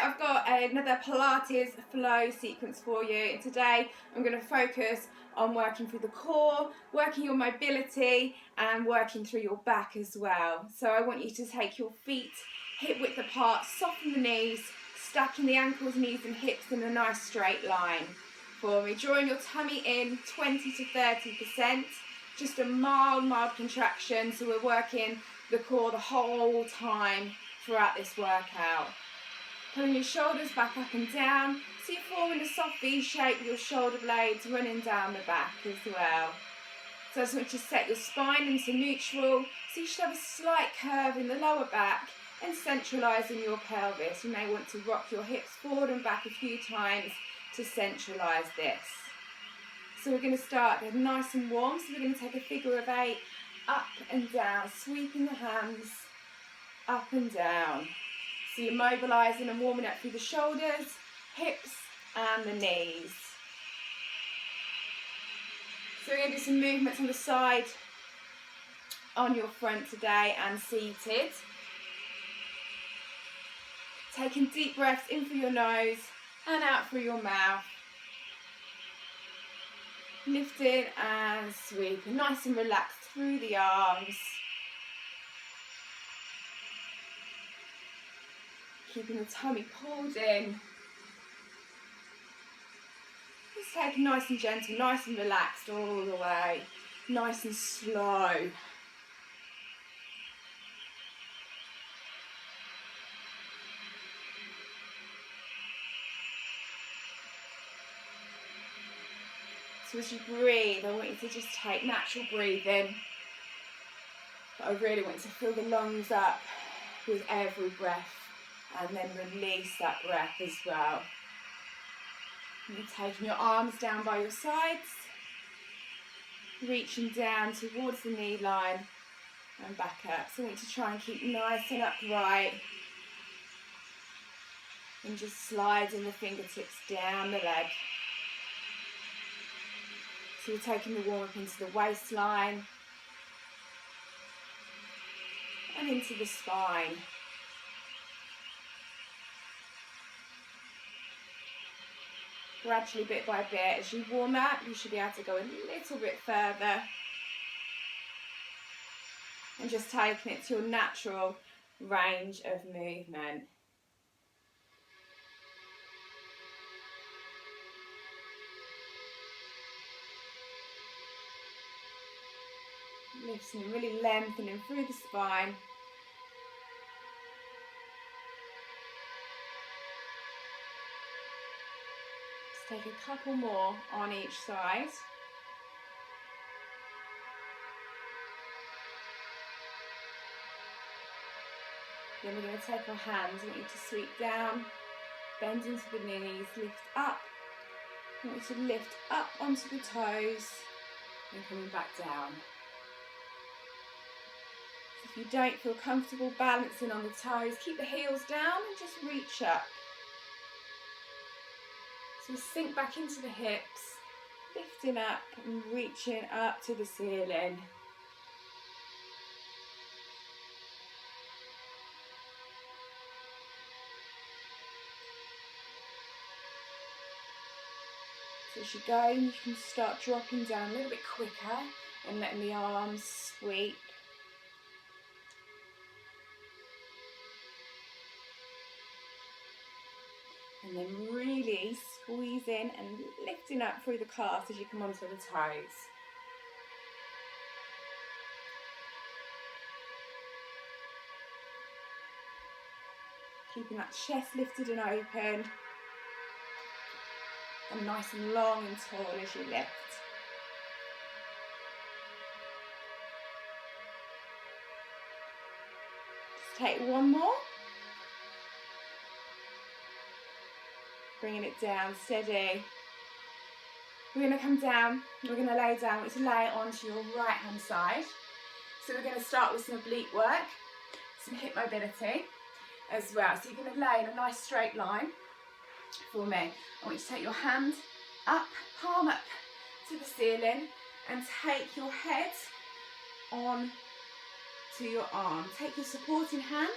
I've got another Pilates flow sequence for you. And today I'm going to focus on working through the core, working your mobility and working through your back as well. So I want you to take your feet hip width apart, soften the knees, stacking the ankles, knees and hips in a nice straight line for me. Drawing your tummy in 20 to 30%, just a mild contraction. So we're working the core the whole time throughout this workout. Pulling your shoulders back up and down, so you form in a soft V shape with your shoulder blades running down the back as well. So I just want you to set your spine into neutral, so you should have a slight curve in the lower back and centralising your pelvis. You may want to rock your hips forward and back a few times to centralise this. So we're going to start getting nice and warm, so we're going to take a figure of 8, up and down, sweeping the hands up and down. So you're mobilising and warming up through the shoulders, hips and the knees. So we're going to do some movements on the side, on your front today and seated. Taking deep breaths in through your nose and out through your mouth. Lifting and sweeping, nice and relaxed through the arms. Keeping the tummy pulled in. Just take it nice and gentle, nice and relaxed all the way. Nice and slow. So as you breathe, I want you to just take natural breathing. But I really want you to fill the lungs up with every breath. And then release that breath as well. And you're taking your arms down by your sides, reaching down towards the knee line and back up. So I want you to try and keep nice and upright. And just sliding the fingertips down the leg. So we're taking the warm up into the waistline and into the spine. Gradually, bit by bit, as you warm up, you should be able to go a little bit further. And just taking it to your natural range of movement. Lifting, really lengthening through the spine. Take a couple more on each side. Then we're going to take our hands. I want you to sweep down, bend into the knees, lift up. I want you to lift up onto the toes and coming back down. If you don't feel comfortable balancing on the toes, keep the heels down and just reach up. So sink back into the hips, lifting up and reaching up to the ceiling. So as you go, you can start dropping down a little bit quicker and letting the arms sweep. And then really squeezing and lifting up through the calves as you come onto the toes. Keeping that chest lifted and open. And nice and long and tall as you lift. Just take one more. Bringing it down, steady. We're going to come down, we're going to lay down, we're going to lay it onto your right hand side. So we're going to start with some oblique work, some hip mobility as well. So you're going to lay in a nice straight line for me. I want you to take your hand up, palm up to the ceiling and take your head on to your arm. Take your supporting hand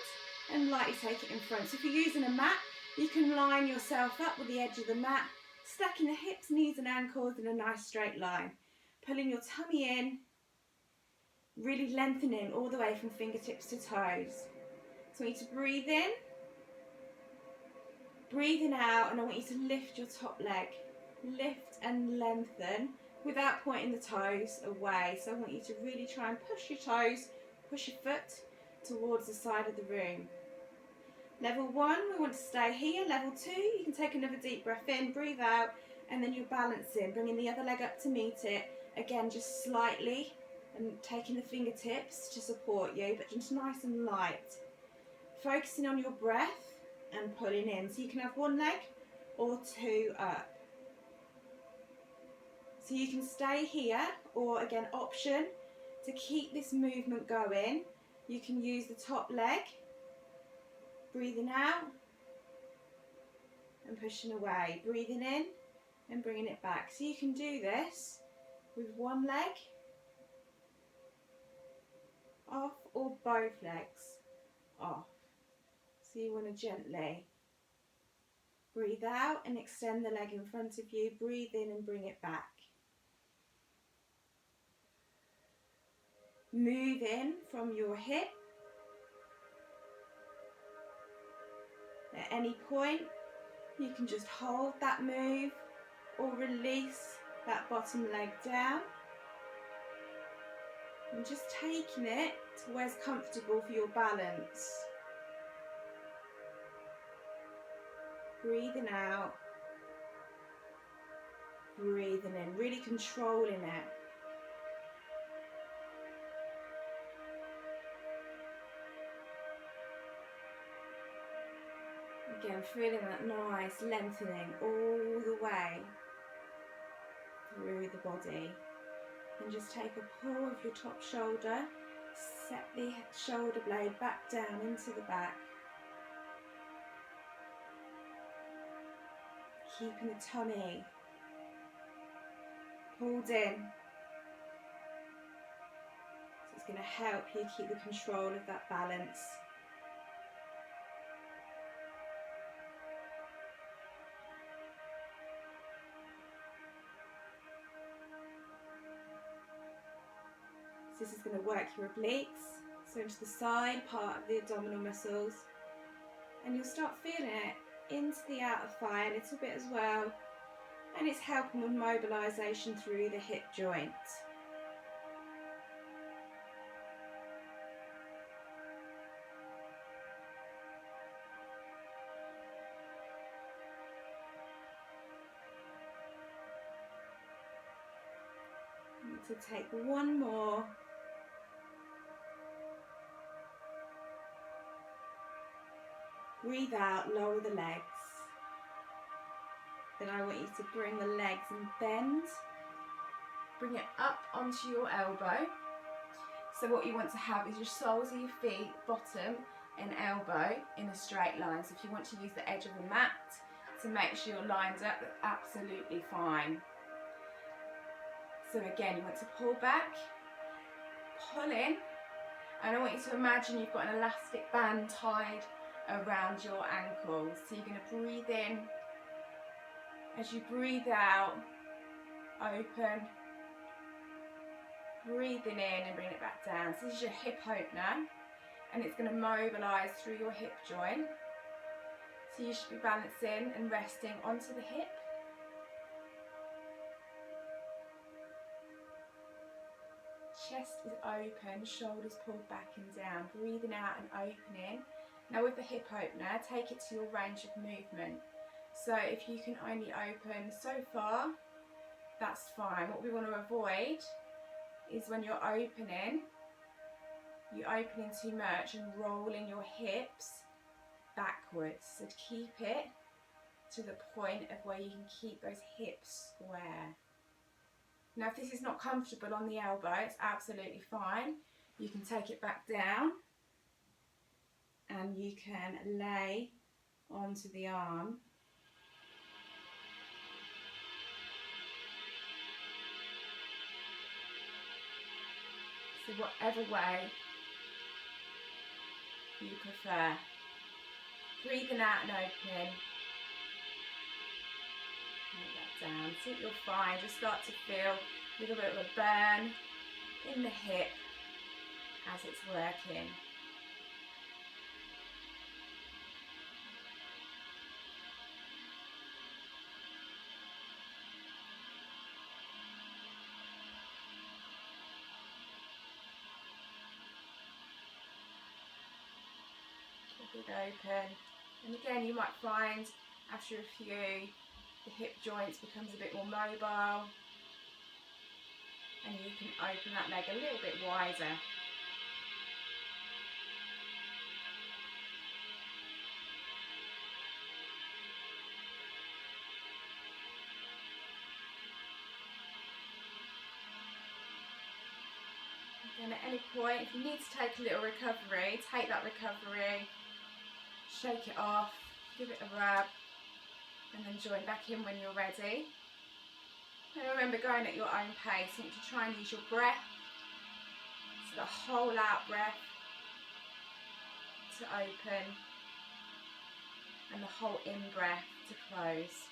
and lightly take it in front. So if you're using a mat, You can line yourself up with the edge of the mat, stacking the hips, knees and ankles in a nice straight line. Pulling your tummy in, really lengthening all the way from fingertips to toes. So I want you to breathe in, breathing out, and I want you to lift your top leg. Lift and lengthen without pointing the toes away. So I want you to really try and push your toes, push your foot towards the side of the room. Level 1, we want to stay here. Level 2, you can take another deep breath in, breathe out, and then you're balancing, bringing the other leg up to meet it. Again, just slightly, and taking the fingertips to support you, but just nice and light. Focusing on your breath and pulling in. So you can have one leg or two up. So you can stay here, or again, option to keep this movement going. You can use the top leg, breathing out and pushing away, breathing in and bringing it back. So you can do this with one leg off or both legs off. So you want to gently breathe out and extend the leg in front of you, breathe in and bring it back. Move in from your hip. At any point, you can just hold that move or release that bottom leg down. And just taking it to where's comfortable for your balance. Breathing out, breathing in, really controlling it. Again, feeling that nice lengthening all the way through the body. And just take a pull of your top shoulder, set the shoulder blade back down into the back. Keeping the tummy pulled in. So it's going to help you keep the control of that balance. So this is going to work your obliques, so into the side part of the abdominal muscles, and you'll start feeling it into the outer thigh a little bit as well, and it's helping with mobilisation through the hip joint. I need to take one more. Breathe out, lower the legs. Then I want you to bring the legs and bend. Bring it up onto your elbow. So what you want to have is your soles of your feet, bottom and elbow in a straight line. So if you want to use the edge of the mat to make sure you're lined up, that's absolutely fine. So again, you want to pull back, pull in, and I want you to imagine you've got an elastic band tied around your ankles. So you're going to breathe in. As you breathe out, open. Breathing in and bring it back down. So this is your hip opener, and it's going to mobilise through your hip joint. So you should be balancing and resting onto the hip. Chest is open, shoulders pulled back and down. Breathing out and opening. Now with the hip opener, take it to your range of movement. So if you can only open so far, that's fine. What we want to avoid is when you're opening, you opening too much and rolling your hips backwards. So keep it to the point of where you can keep those hips square. Now if this is not comfortable on the elbow, it's absolutely fine. You can take it back down and you can lay onto the arm. So whatever way you prefer. Breathing out and opening. Let that down. See what you'll find. Just start to feel a little bit of a burn in the hip as it's working. Keep it open. And again, you might find after a few, the hip joints becomes a bit more mobile, and you can open that leg a little bit wider. And at any point, if you need to take a little recovery, take that recovery, shake it off, give it a rub, and then join back in when you're ready. And remember, going at your own pace. You want to try and use your breath, so the whole out breath to open, and the whole in breath to close.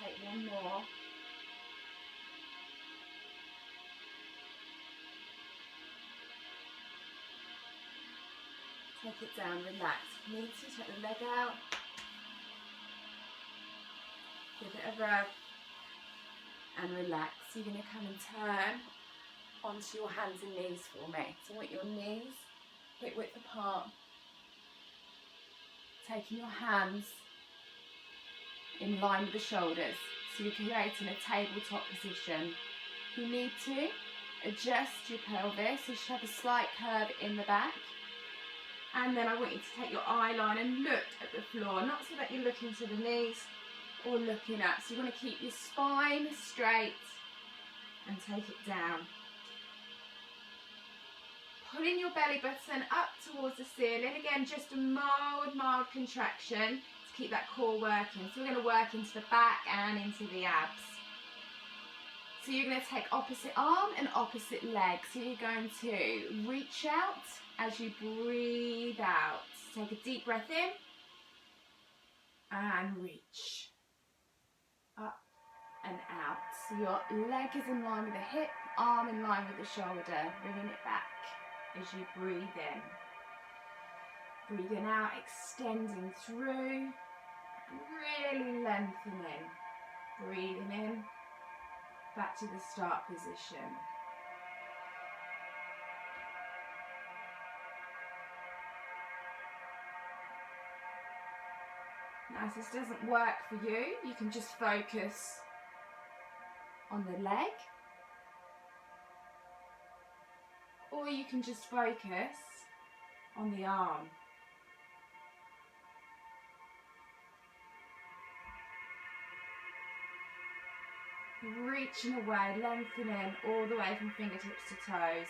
Take one more. Take it down, relax. If you need to, take the leg out. Give it a rub and relax. You're going to come and turn onto your hands and knees for me. So I want your knees hip width apart. Taking your hands in line with the shoulders, so you're creating a tabletop position. If you need to, adjust your pelvis, so you should have a slight curve in the back. And then I want you to take your eye line and look at the floor, not so that you're looking to the knees or looking up. So you want to keep your spine straight and take it down. Pulling your belly button up towards the ceiling. Again, just a mild contraction. Keep that core working. So we're going to work into the back and into the abs. So you're going to take opposite arm and opposite leg. So you're going to reach out as you breathe out. Take a deep breath in and reach up and out. So your leg is in line with the hip, arm in line with the shoulder, bringing it back as you breathe in. Breathing out, extending through, really lengthening. Breathing in, back to the start position. Now, if this doesn't work for you, you can just focus on the leg, or you can just focus on the arm. Reaching away, lengthening all the way from fingertips to toes.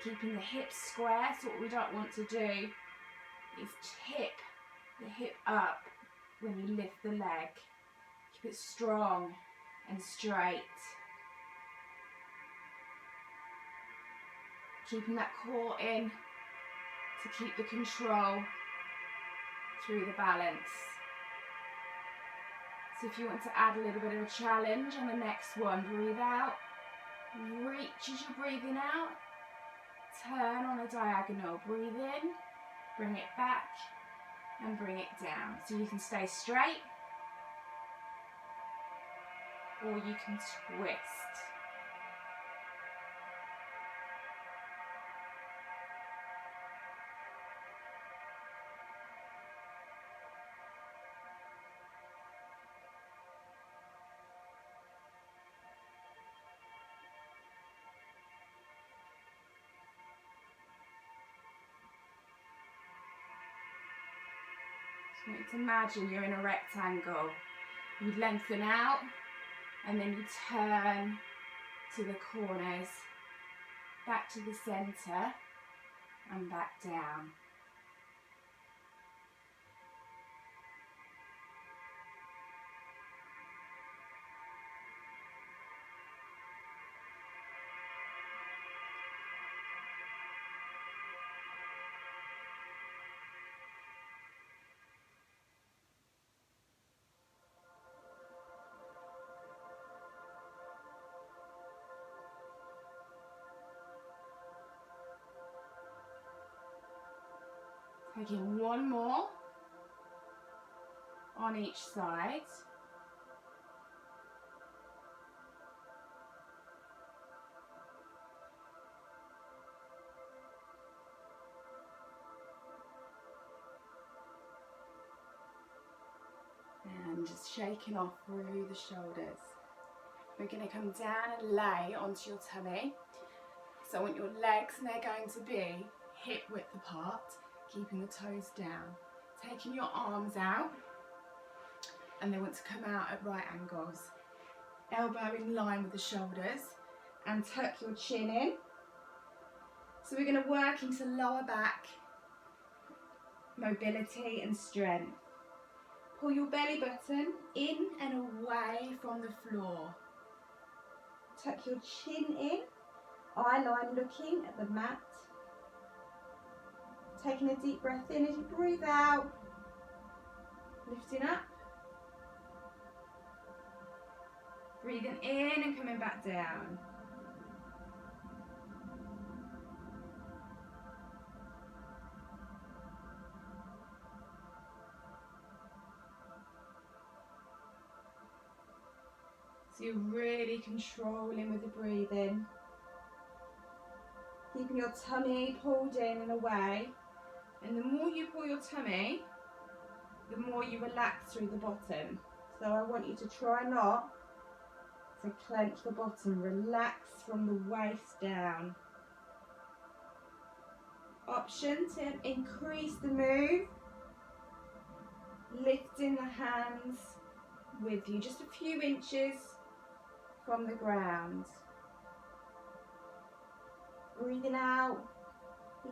Keeping the hips square, so what we don't want to do is tip the hip up when you lift the leg. Keep it strong and straight. Keeping that core in to keep the control through the balance. So if you want to add a little bit of a challenge on the next one, breathe out, reach as you're breathing out, turn on a diagonal, breathe in, bring it back and bring it down. So you can stay straight or you can twist. So let's imagine you're in a rectangle. You lengthen out and then you turn to the corners, back to the centre and back down. Taking one more on each side. And just shaking off through the shoulders. We're going to come down and lay onto your tummy. So I want your legs, and they're going to be hip width apart, keeping the toes down. Taking your arms out, and they want to come out at right angles. Elbow in line with the shoulders, and tuck your chin in. So we're going to work into lower back mobility and strength. Pull your belly button in and away from the floor. Tuck your chin in, eye line looking at the mat. Taking a deep breath in as you breathe out, lifting up. Breathing in and coming back down. So you're really controlling with the breathing. Keeping your tummy pulled in and away. And the more you pull your tummy, the more you relax through the bottom. So I want you to try not to clench the bottom. Relax from the waist down. Option to increase the move. Lifting the hands with you, just a few inches from the ground. Breathing out,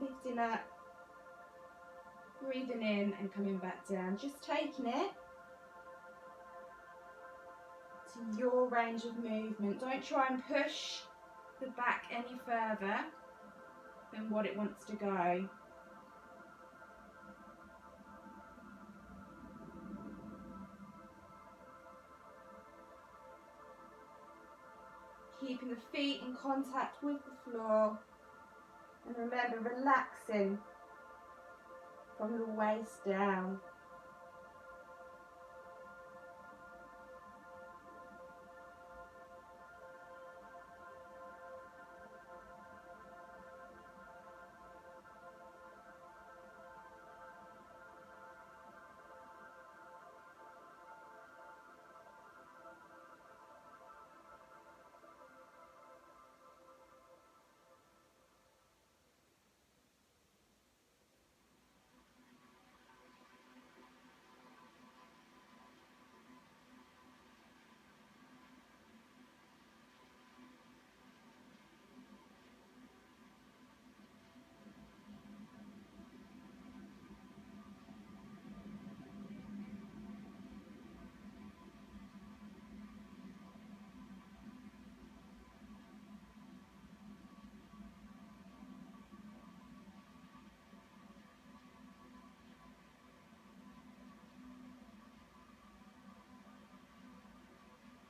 lifting up, breathing in and coming back down. Just taking it to your range of movement. Don't try and push the back any further than what it wants to go. Keeping the feet in contact with the floor. And remember, relaxing from the waist down.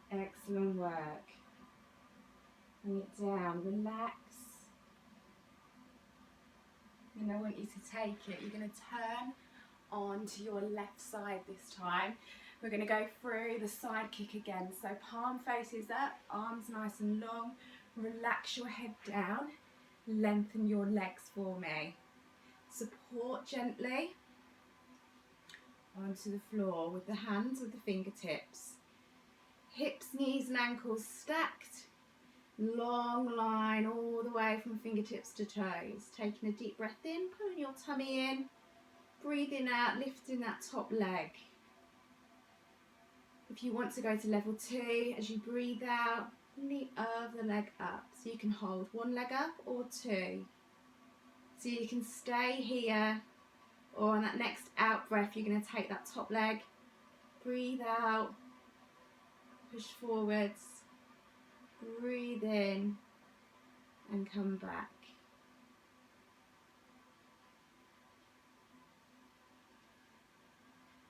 Excellent work. Bring it down, relax. And I want you to take it. You're going to turn onto your left side this time. We're going to go through the side kick again. So palm faces up, arms nice and long. Relax your head down. Lengthen your legs for me. Support gently onto the floor with the hands, with the fingertips. Hips, knees and ankles stacked. Long line all the way from fingertips to toes. Taking a deep breath in, pulling your tummy in. Breathing out, lifting that top leg. If you want to go to level 2, as you breathe out, and the other leg up. So you can hold one leg up or two. So you can stay here, or on that next out breath you're going to take that top leg, breathe out, push forwards, breathe in and come back.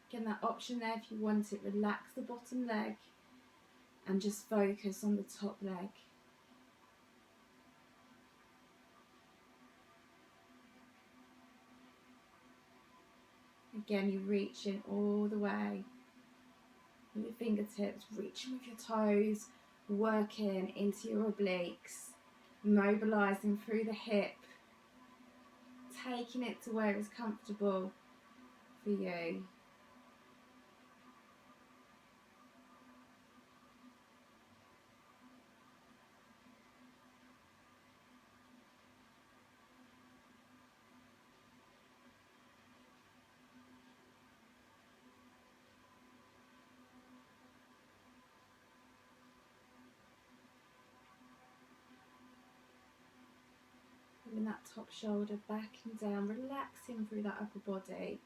Again, that option there if you want it, relax the bottom leg and just focus on the top leg. Again, you're reaching all the way with your fingertips, reaching with your toes, working into your obliques, mobilising through the hip, taking it to where it's comfortable for you. Pulling that top shoulder back and down, relaxing through that upper body.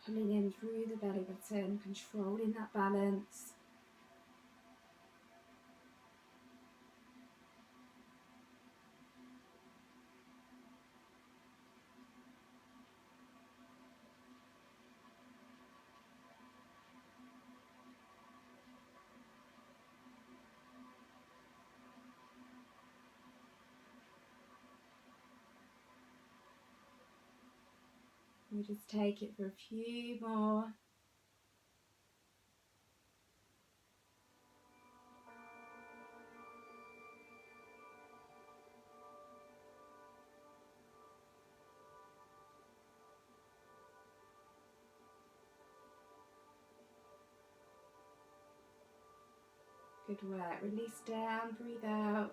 Pulling in through the belly button, controlling that balance. We'll just take it for a few more. Good work. Release down, breathe out.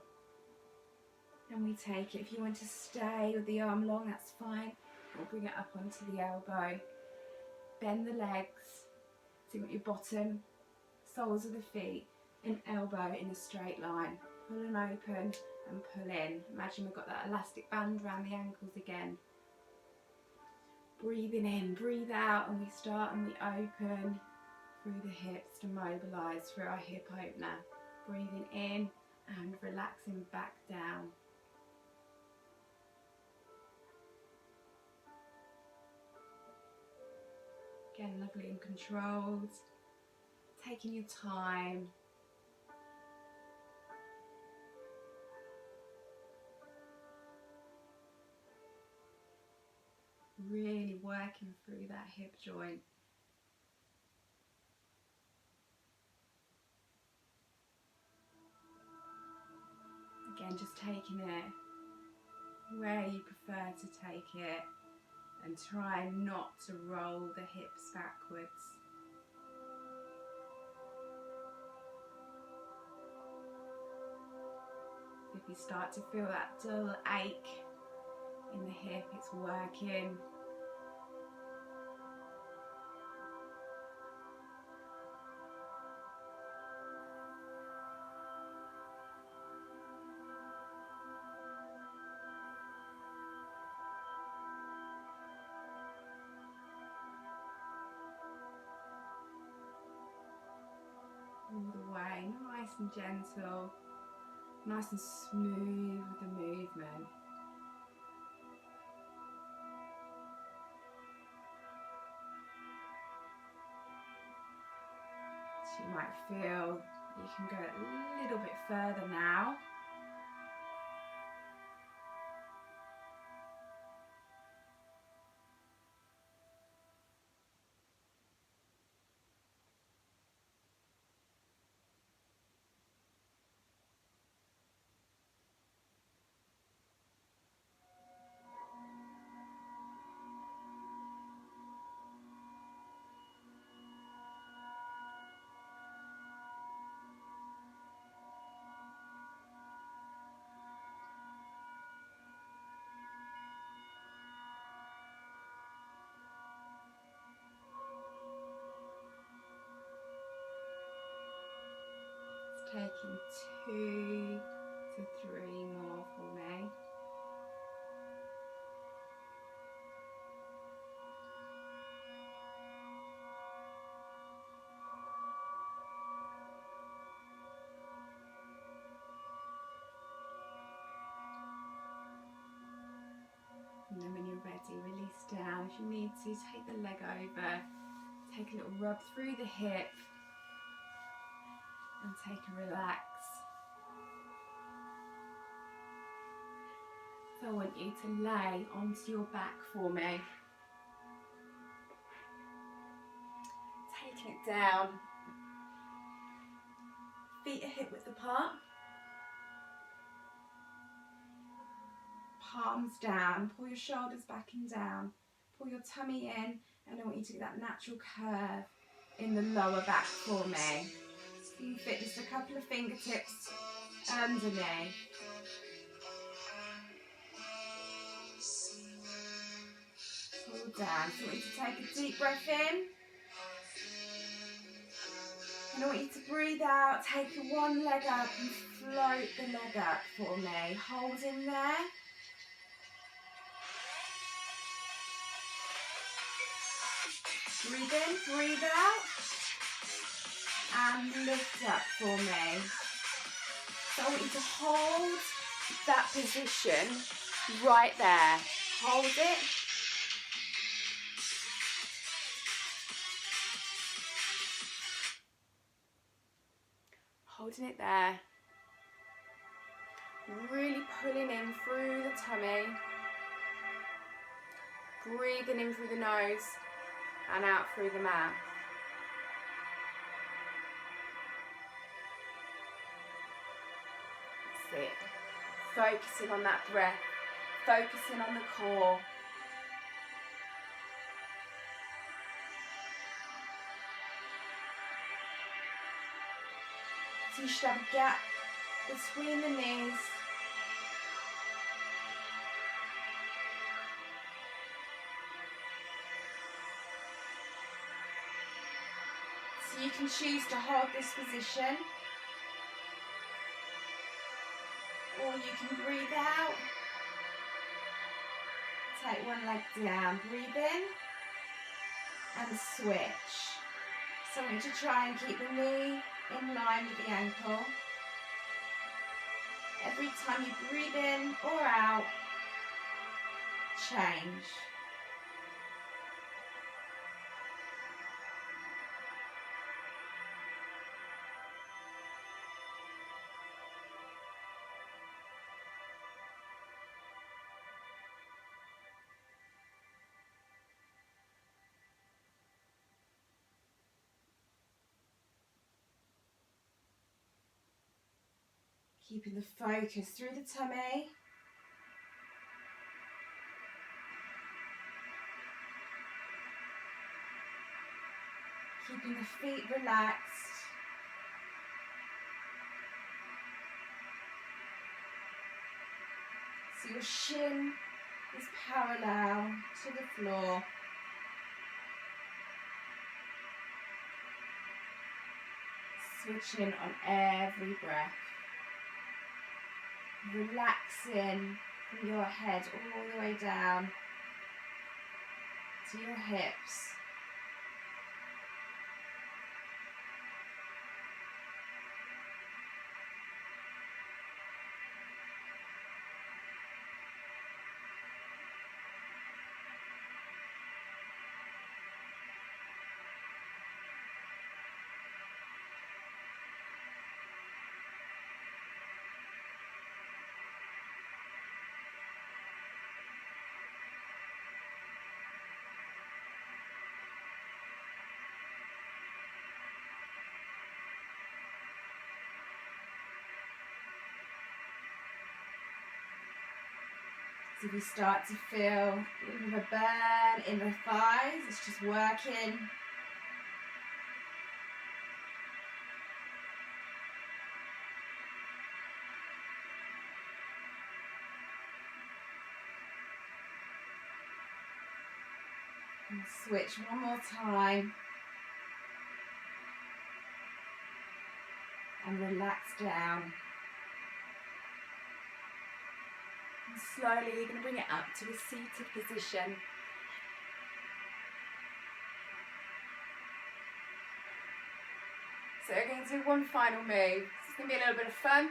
And we take it. If you want to stay with the arm long, that's fine. We'll bring it up onto the elbow. Bend the legs. So you want your bottom, soles of the feet, and elbow in a straight line. Pull and open and pull in. Imagine we've got that elastic band around the ankles again. Breathing in, breathe out, and we start and we open through the hips to mobilise through our hip opener. Breathing in and relaxing back down. Again, lovely and controlled. Taking your time. Really working through that hip joint. Again, just taking it where you prefer to take it and try not to roll the hips backwards. If you start to feel that dull ache in the hip, it's working. All the way, nice and gentle, nice and smooth with the movement. So you might feel you can go a little bit further now. Taking 2 to 3 more for me. And then when you're ready, release down. If you need to, take the leg over, take a little rub through the hip, and take a relax. So I want you to lay onto your back for me. Taking it down. Feet are hip width apart. Palms down. Pull your shoulders back and down. Pull your tummy in, and I want you to get that natural curve in the lower back for me. So you can fit just a couple of fingertips underneath. Pull down. So I want you to take a deep breath in. And I want you to breathe out. Take one leg up and float the leg up for me. Hold in there. Breathe in, breathe out. And lift up for me. So I want you to hold that position right there. Hold it. Holding it there. Really pulling in through the tummy. Breathing in through the nose and out through the mouth. That's it. Focusing on that breath. Focusing on the core. So you should have a gap between the knees. So you can choose to hold this position, or you can breathe out. Take one leg down, breathe in, and switch. So I want you to try and keep the knee in line with the ankle. Every time you breathe in or out, change. Keeping the focus through the tummy. Keeping the feet relaxed. So your shin is parallel to the floor. Switching on every breath. Relaxing from your head all the way down to your hips. So if you start to feel a little bit of a burn in the thighs, it's just working. And switch one more time. and relax down. And slowly you're going to bring it up to a seated position. So we're going to do one final move. It's going to be a little bit of fun.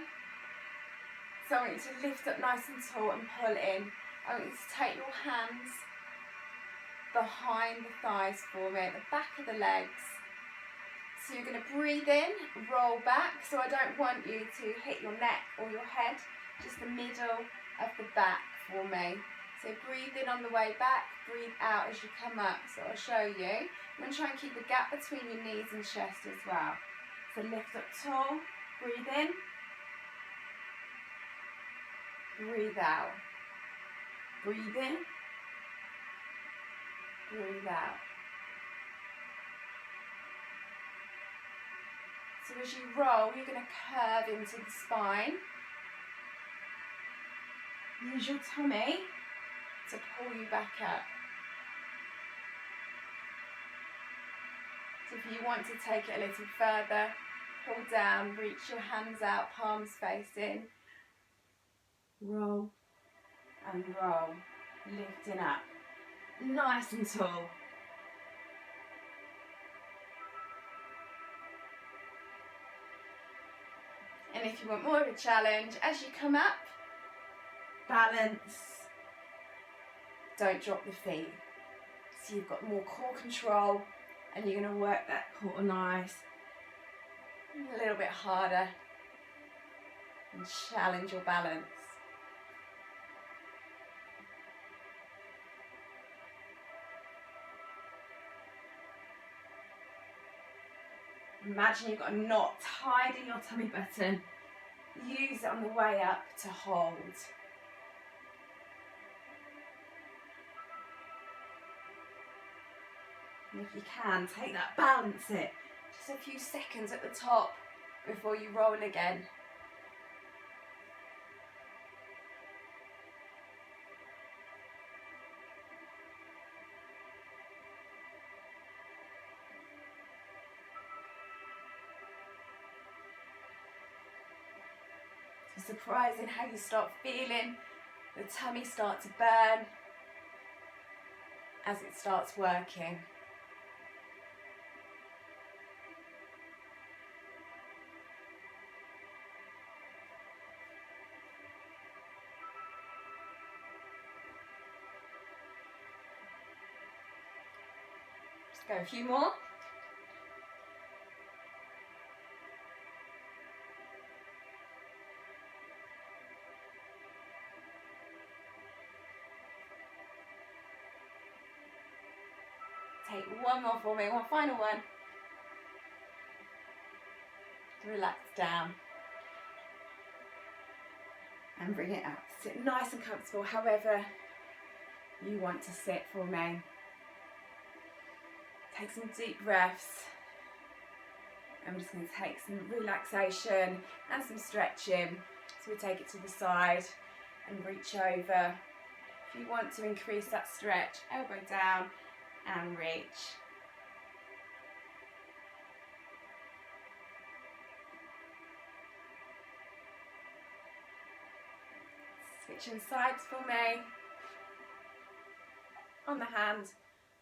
So I want you to lift up nice and tall and pull in. I want you to take your hands behind the thighs for me, at the back of the legs. So you're going to breathe in, roll back. So I don't want you to hit your neck or your head, just the middle of the back for me. So breathe in on the way back, breathe out as you come up. So I'll show you. I'm going to try and keep a gap between your knees and chest as well. So lift up tall, breathe in, breathe out, breathe in, breathe out. So as you roll, you're going to curve into the spine. Use your tummy to pull you back up. So if you want to take it a little further, pull down, reach your hands out, palms facing. Roll and roll, lifting up, nice and tall. And if you want more of a challenge, as you come up, balance, don't drop the feet. So you've got more core control and you're going to work that core nice, a little bit harder, and challenge your balance. Imagine you've got a knot tied in your tummy button. Use it on the way up to hold. And if you can, take that, balance it. Just a few seconds at the top before you roll again. It's surprising how you start feeling the tummy start to burn as it starts working. Just go a few more. Take one more for me, one final one. Relax down. And bring it up. Sit nice and comfortable, however you want to sit for me. Take some deep breaths. I'm just going to take some relaxation and some stretching. So we take it to the side and reach over. If you want to increase that stretch, elbow down and reach. Switching sides for me. On the hand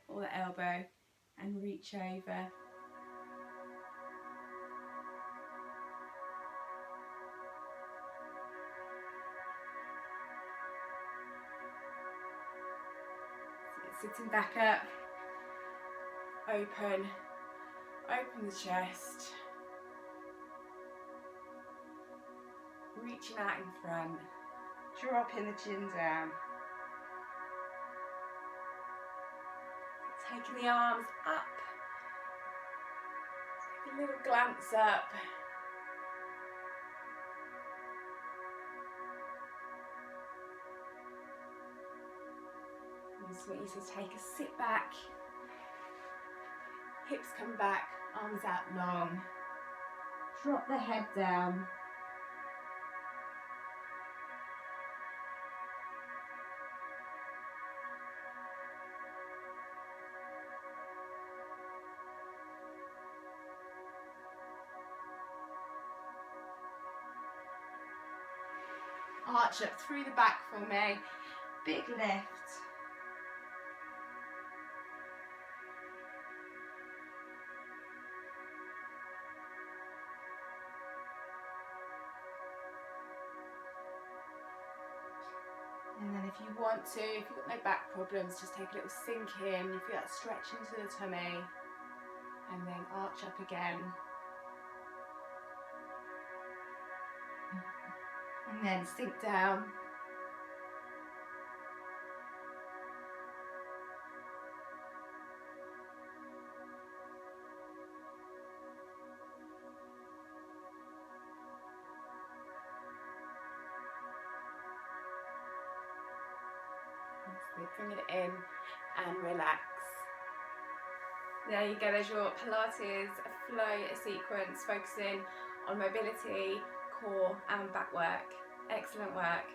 or the elbow and reach over. Sitting back up, open the chest, reaching out in front, dropping the chin down, taking the arms up, take a little glance up. I just want you to take a sit back, hips come back, arms out long, drop the head down. arch up through the back for me. Big lift. And then if you want to, if you've got no back problems, just take a little sink in. You feel that stretch into the tummy. And then arch up again. And then sink down. Bring it in and relax. There you go, there's your Pilates flow sequence, focusing on mobility, core and back work. Excellent work.